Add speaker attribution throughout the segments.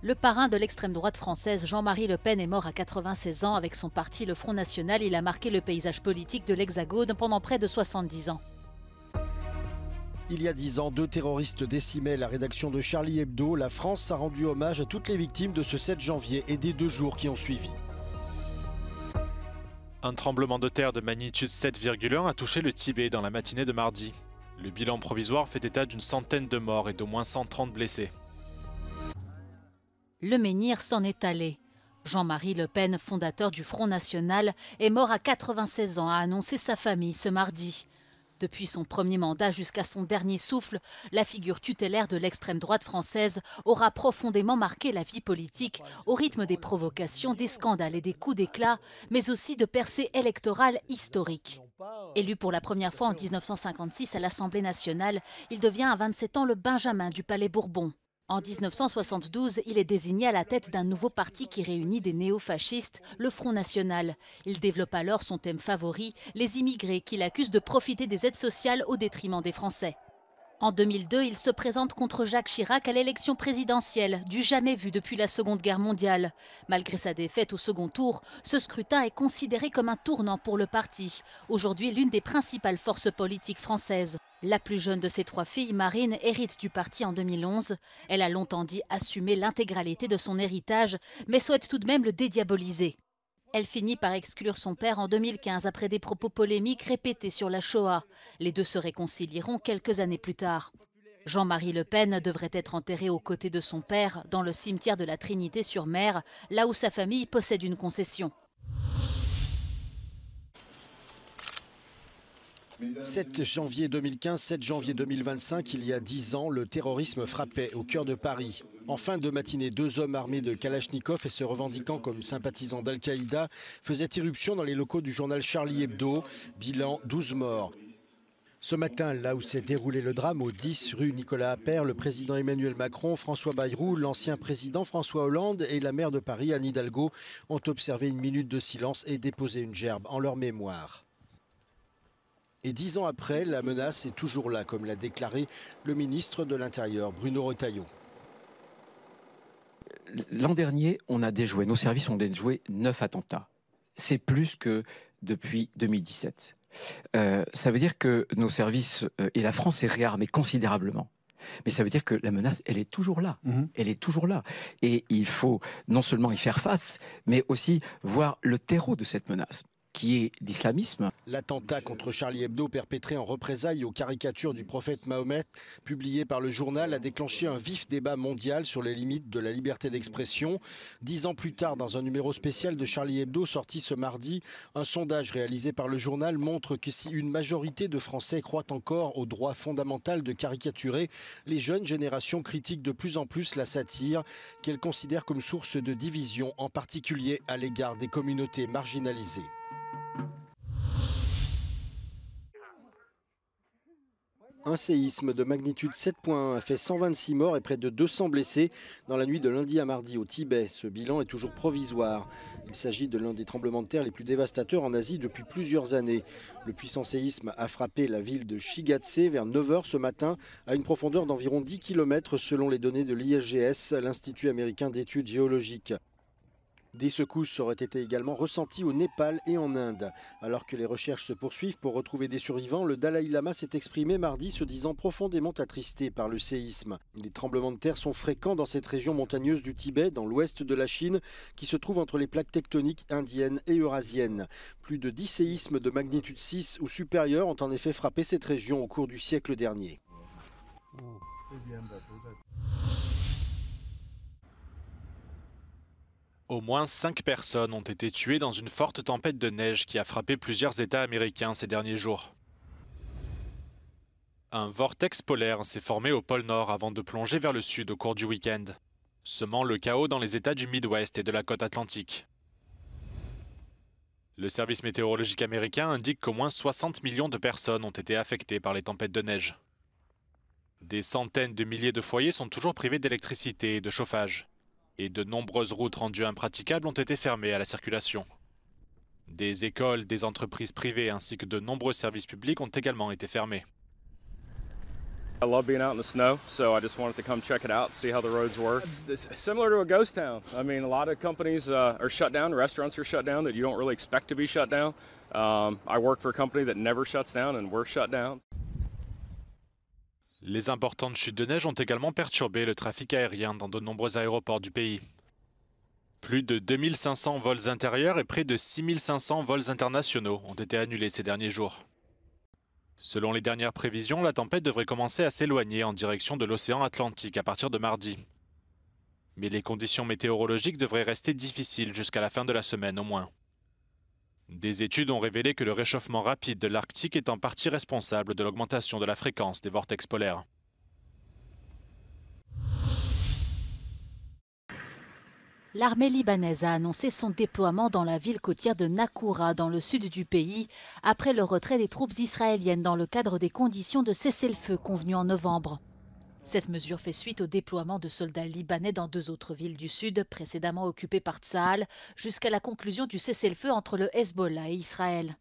Speaker 1: Le parrain de l'extrême droite française, Jean-Marie Le Pen, est mort à 96 ans. Avec son parti, le Front National, il a marqué le paysage politique de l'Hexagone pendant près de 70 ans.
Speaker 2: Il y a 10 ans, 2 terroristes décimaient la rédaction de Charlie Hebdo. La France a rendu hommage à toutes les victimes de ce 7 janvier et des 2 jours qui ont suivi.
Speaker 3: Un tremblement de terre de magnitude 7,1 a touché le Tibet dans la matinée de mardi. Le bilan provisoire fait état d'une centaine de morts et d'au moins 130 blessés.
Speaker 1: Le menhir s'en est allé. Jean-Marie Le Pen, fondateur du Front National, est mort à 96 ans, a annoncé sa famille ce mardi. Depuis son premier mandat jusqu'à son dernier souffle, la figure tutélaire de l'extrême droite française aura profondément marqué la vie politique au rythme des provocations, des scandales et des coups d'éclat, mais aussi de percées électorales historiques. Élu pour la première fois en 1956 à l'Assemblée nationale, il devient à 27 ans le Benjamin du Palais Bourbon. En 1972, il est désigné à la tête d'un nouveau parti qui réunit des néo-fascistes, le Front National. Il développe alors son thème favori, les immigrés, qu'il accuse de profiter des aides sociales au détriment des Français. En 2002, il se présente contre Jacques Chirac à l'élection présidentielle, du jamais vu depuis la Seconde Guerre mondiale. Malgré sa défaite au second tour, ce scrutin est considéré comme un tournant pour le parti, aujourd'hui l'une des principales forces politiques françaises. La plus jeune de ses 3 filles, Marine, hérite du parti en 2011. Elle a longtemps dit assumer l'intégralité de son héritage, mais souhaite tout de même le dédiaboliser. Elle finit par exclure son père en 2015 après des propos polémiques répétés sur la Shoah. Les deux se réconcilieront quelques années plus tard. Jean-Marie Le Pen devrait être enterré aux côtés de son père dans le cimetière de la Trinité-sur-Mer, là où sa famille possède une concession.
Speaker 2: 7 janvier 2015, 7 janvier 2025, il y a 10 ans, le terrorisme frappait au cœur de Paris. En fin de matinée, 2 hommes armés de Kalachnikov et se revendiquant comme sympathisants d'Al-Qaïda faisaient irruption dans les locaux du journal Charlie Hebdo. Bilan, 12 morts. Ce matin, là où s'est déroulé le drame, au 10 rue Nicolas Appert, le président Emmanuel Macron, François Bayrou, l'ancien président François Hollande et la maire de Paris, Anne Hidalgo, ont observé une minute de silence et déposé une gerbe en leur mémoire. Et 10 ans après, la menace est toujours là, comme l'a déclaré le ministre de l'Intérieur, Bruno Retailleau.
Speaker 4: L'an dernier, on a déjoué, nos services ont déjoué 9 attentats. C'est plus que depuis 2017. Ça veut dire que nos services et la France est réarmée considérablement. Mais ça veut dire que la menace, elle est toujours là. Elle est toujours là. Et il faut non seulement y faire face, mais aussi voir le terreau de cette menace, qui est l'islamisme.
Speaker 2: L'attentat contre Charlie Hebdo perpétré en représailles aux caricatures du prophète Mahomet, publié par le journal, a déclenché un vif débat mondial sur les limites de la liberté d'expression. 10 ans plus tard, dans un numéro spécial de Charlie Hebdo sorti ce mardi, un sondage réalisé par le journal montre que si une majorité de Français croient encore au droit fondamental de caricaturer, les jeunes générations critiquent de plus en plus la satire qu'elles considèrent comme source de division, en particulier à l'égard des communautés marginalisées. Un séisme de magnitude 7,1 a fait 126 morts et près de 200 blessés dans la nuit de lundi à mardi au Tibet. Ce bilan est toujours provisoire. Il s'agit de l'un des tremblements de terre les plus dévastateurs en Asie depuis plusieurs années. Le puissant séisme a frappé la ville de Shigatse vers 9 h ce matin à une profondeur d'environ 10 km selon les données de l'ISGS, l'Institut américain d'études géologiques. Des secousses auraient été également ressenties au Népal et en Inde. Alors que les recherches se poursuivent pour retrouver des survivants, le Dalai Lama s'est exprimé mardi se disant profondément attristé par le séisme. Les tremblements de terre sont fréquents dans cette région montagneuse du Tibet, dans l'ouest de la Chine, qui se trouve entre les plaques tectoniques indiennes et eurasiennes. Plus de 10 séismes de magnitude 6 ou supérieure ont en effet frappé cette région au cours du siècle dernier.
Speaker 3: Au moins 5 personnes ont été tuées dans une forte tempête de neige qui a frappé plusieurs États américains ces derniers jours. Un vortex polaire s'est formé au pôle Nord avant de plonger vers le sud au cours du week-end, semant le chaos dans les États du Midwest et de la côte atlantique. Le service météorologique américain indique qu'au moins 60 millions de personnes ont été affectées par les tempêtes de neige. Des centaines de milliers de foyers sont toujours privés d'électricité et de chauffage. Et de nombreuses routes rendues impraticables ont été fermées à la circulation. Des écoles, des entreprises privées ainsi que de nombreux services publics ont également été fermés.
Speaker 5: I love being out in the snow, so I just wanted to come check it out, see how the roads work. It's similar to a ghost town. I mean, a lot of companies are shut down, restaurants are shut down that you don't really expect to be shut down. I work for a company that never shuts down and we're shut down.
Speaker 3: Les importantes chutes de neige ont également perturbé le trafic aérien dans de nombreux aéroports du pays. Plus de 2500 vols intérieurs et près de 6500 vols internationaux ont été annulés ces derniers jours. Selon les dernières prévisions, la tempête devrait commencer à s'éloigner en direction de l'océan Atlantique à partir de mardi. Mais les conditions météorologiques devraient rester difficiles jusqu'à la fin de la semaine au moins. Des études ont révélé que le réchauffement rapide de l'Arctique est en partie responsable de l'augmentation de la fréquence des vortex polaires.
Speaker 1: L'armée libanaise a annoncé son déploiement dans la ville côtière de Nakoura, dans le sud du pays, après le retrait des troupes israéliennes dans le cadre des conditions de cessez-le-feu convenues en novembre. Cette mesure fait suite au déploiement de soldats libanais dans 2 autres villes du sud, précédemment occupées par Tsahal, jusqu'à la conclusion du cessez-le-feu entre le Hezbollah et Israël.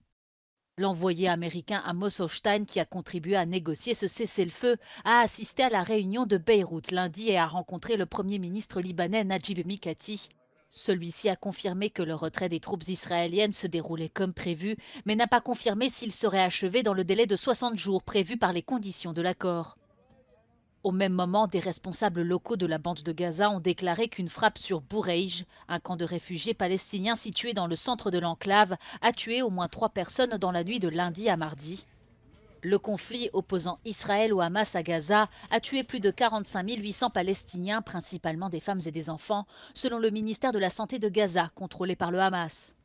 Speaker 1: L'envoyé américain Amos Hochstein, qui a contribué à négocier ce cessez-le-feu, a assisté à la réunion de Beyrouth lundi et a rencontré le Premier ministre libanais Najib Mikati. Celui-ci a confirmé que le retrait des troupes israéliennes se déroulait comme prévu, mais n'a pas confirmé s'il serait achevé dans le délai de 60 jours prévu par les conditions de l'accord. Au même moment, des responsables locaux de la bande de Gaza ont déclaré qu'une frappe sur Boureij, un camp de réfugiés palestiniens situé dans le centre de l'enclave, a tué au moins 3 personnes dans la nuit de lundi à mardi. Le conflit opposant Israël au Hamas à Gaza a tué plus de 45 800 Palestiniens, principalement des femmes et des enfants, selon le ministère de la Santé de Gaza, contrôlé par le Hamas.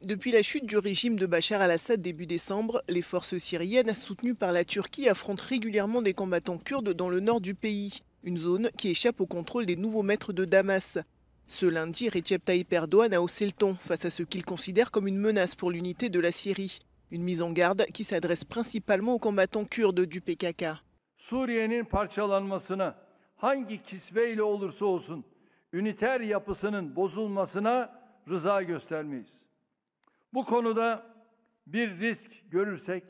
Speaker 6: Depuis la chute du régime de Bachar al-Assad début décembre, les forces syriennes soutenues par la Turquie affrontent régulièrement des combattants kurdes dans le nord du pays, une zone qui échappe au contrôle des nouveaux maîtres de Damas. Ce lundi, Recep Tayyip Erdogan a haussé le ton face à ce qu'il considère comme une menace pour l'unité de la Syrie. Une mise en garde qui s'adresse principalement aux combattants kurdes du PKK.
Speaker 7: Suriye'nin parçalanmasına, hangi kisveyle olursa olsun, üniter yapısının bozulmasına rıza göstermeyiz. Bu konuda bir risk görürsek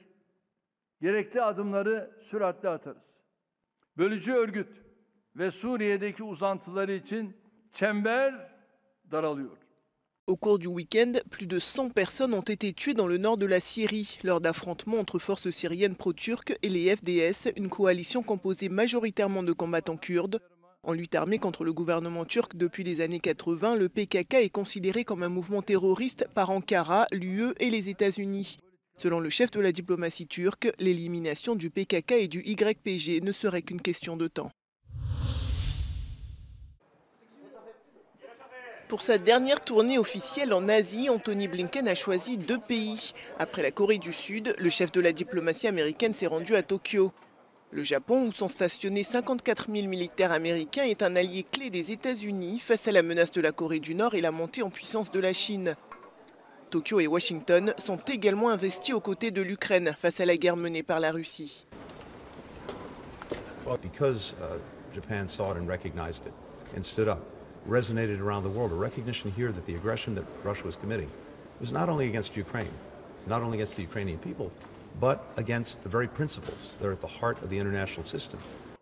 Speaker 7: gerekli adımları süratle atarız. Bölücü örgüt ve Suriye'deki uzantıları için çember daralıyor.
Speaker 6: Au cours du week-end, plus de 100 personnes ont été tuées dans le nord de la Syrie lors d'affrontements entre forces syriennes pro-turques et les FDS, une coalition composée majoritairement de combattants kurdes. En lutte armée contre le gouvernement turc depuis les années 80, le PKK est considéré comme un mouvement terroriste par Ankara, l'UE et les États-Unis. Selon le chef de la diplomatie turque, l'élimination du PKK et du YPG ne serait qu'une question de temps. Pour sa dernière tournée officielle en Asie, Anthony Blinken a choisi 2 pays. Après la Corée du Sud, le chef de la diplomatie américaine s'est rendu à Tokyo. Le Japon, où sont stationnés 54 000 militaires américains, est un allié clé des États-Unis face à la menace de la Corée du Nord et la montée en puissance de la Chine. Tokyo et Washington sont également investis aux côtés de l'Ukraine face à la guerre menée par la Russie.
Speaker 8: Because Japan saw it and recognized it and stood up, resonated around the world, a recognition here that the aggression that Russia was committing was not only against Ukraine, not only against the Ukrainian people, but against the very principles that are at the heart of the international system.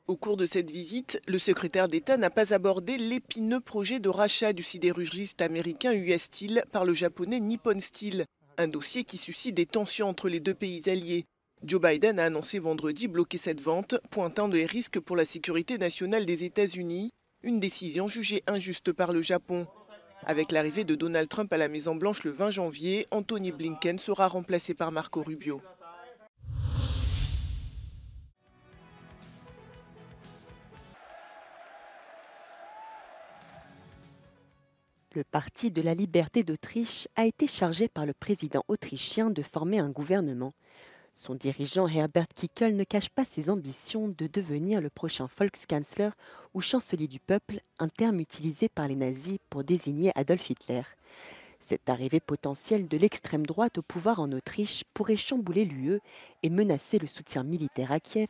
Speaker 6: Au cours de cette visite, le secrétaire d'État n'a pas abordé l'épineux projet de rachat du sidérurgiste américain US Steel par le japonais Nippon Steel, un dossier qui suscite des tensions entre les 2 pays alliés. Joe Biden a annoncé vendredi bloquer cette vente, pointant des risques pour la sécurité nationale des États-Unis, une décision jugée injuste par le Japon. Avec l'arrivée de Donald Trump à la Maison-Blanche le 20 janvier, Anthony Blinken sera remplacé par Marco Rubio.
Speaker 9: Le Parti de la liberté d'Autriche a été chargé par le président autrichien de former un gouvernement. Son dirigeant Herbert Kickl ne cache pas ses ambitions de devenir le prochain Volkskanzler ou chancelier du peuple, un terme utilisé par les nazis pour désigner Adolf Hitler. Cette arrivée potentielle de l'extrême droite au pouvoir en Autriche pourrait chambouler l'UE et menacer le soutien militaire à Kiev,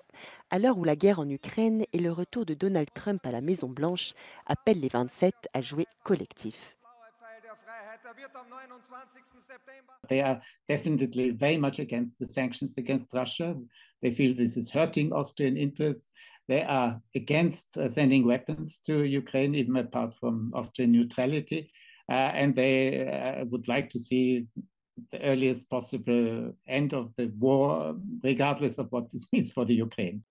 Speaker 9: à l'heure où la guerre en Ukraine et le retour de Donald Trump à la Maison-Blanche appellent les 27 à jouer collectif.
Speaker 10: They are definitely very much against the sanctions against Russia. They feel this is hurting Austrian interests. They are against sending weapons to Ukraine, even apart from Austrian neutrality. And they would like to see the earliest possible end of the war, regardless of what this means for the Ukraine.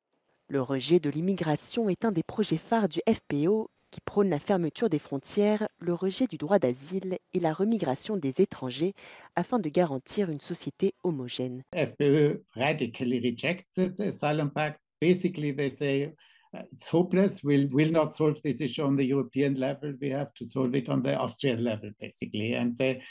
Speaker 9: Le rejet de l'immigration est un des projets phares du FPO qui prône la fermeture des frontières, le rejet du droit d'asile et la remigration des étrangers afin de garantir une société homogène.
Speaker 10: FPÖ radically rejected the asylum pact. Basically, they say it's hopeless. We'll not solve this issue on the European level. We have to solve it on the Austrian level, basically. And they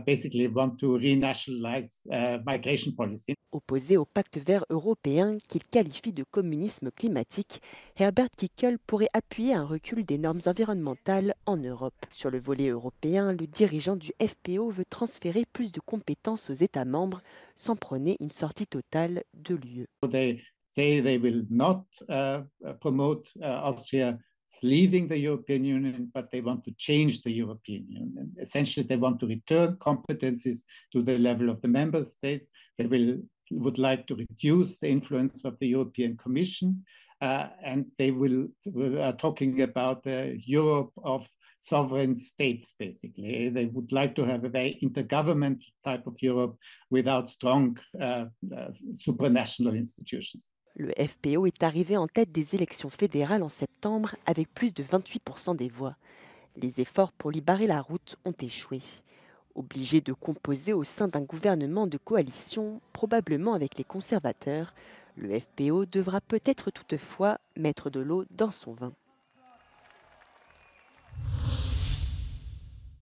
Speaker 10: basically want to renationalize migration policy.
Speaker 9: Opposé au pacte vert européen qu'il qualifie de communisme climatique, Herbert Kickl pourrait appuyer un recul des normes environnementales en Europe. Sur le volet européen, le dirigeant du FPO veut transférer plus de compétences aux États membres sans prôner une sortie totale de l'UE.
Speaker 10: They say they will not promote Austria leaving the European Union, but they want to change the European Union. Essentially, they want to return competencies to the level of the member states. They would like to reduce the influence of the European Commission, and they are talking about the Europe of sovereign states, basically. They would like to have a very intergovernmental type of Europe without strong supranational institutions.
Speaker 9: Le FPO est arrivé en tête des élections fédérales en septembre avec plus de 28% des voix. Les efforts pour lui barrer la route ont échoué. Obligé de composer au sein d'un gouvernement de coalition, probablement avec les conservateurs, le FPO devra peut-être toutefois mettre de l'eau dans son vin.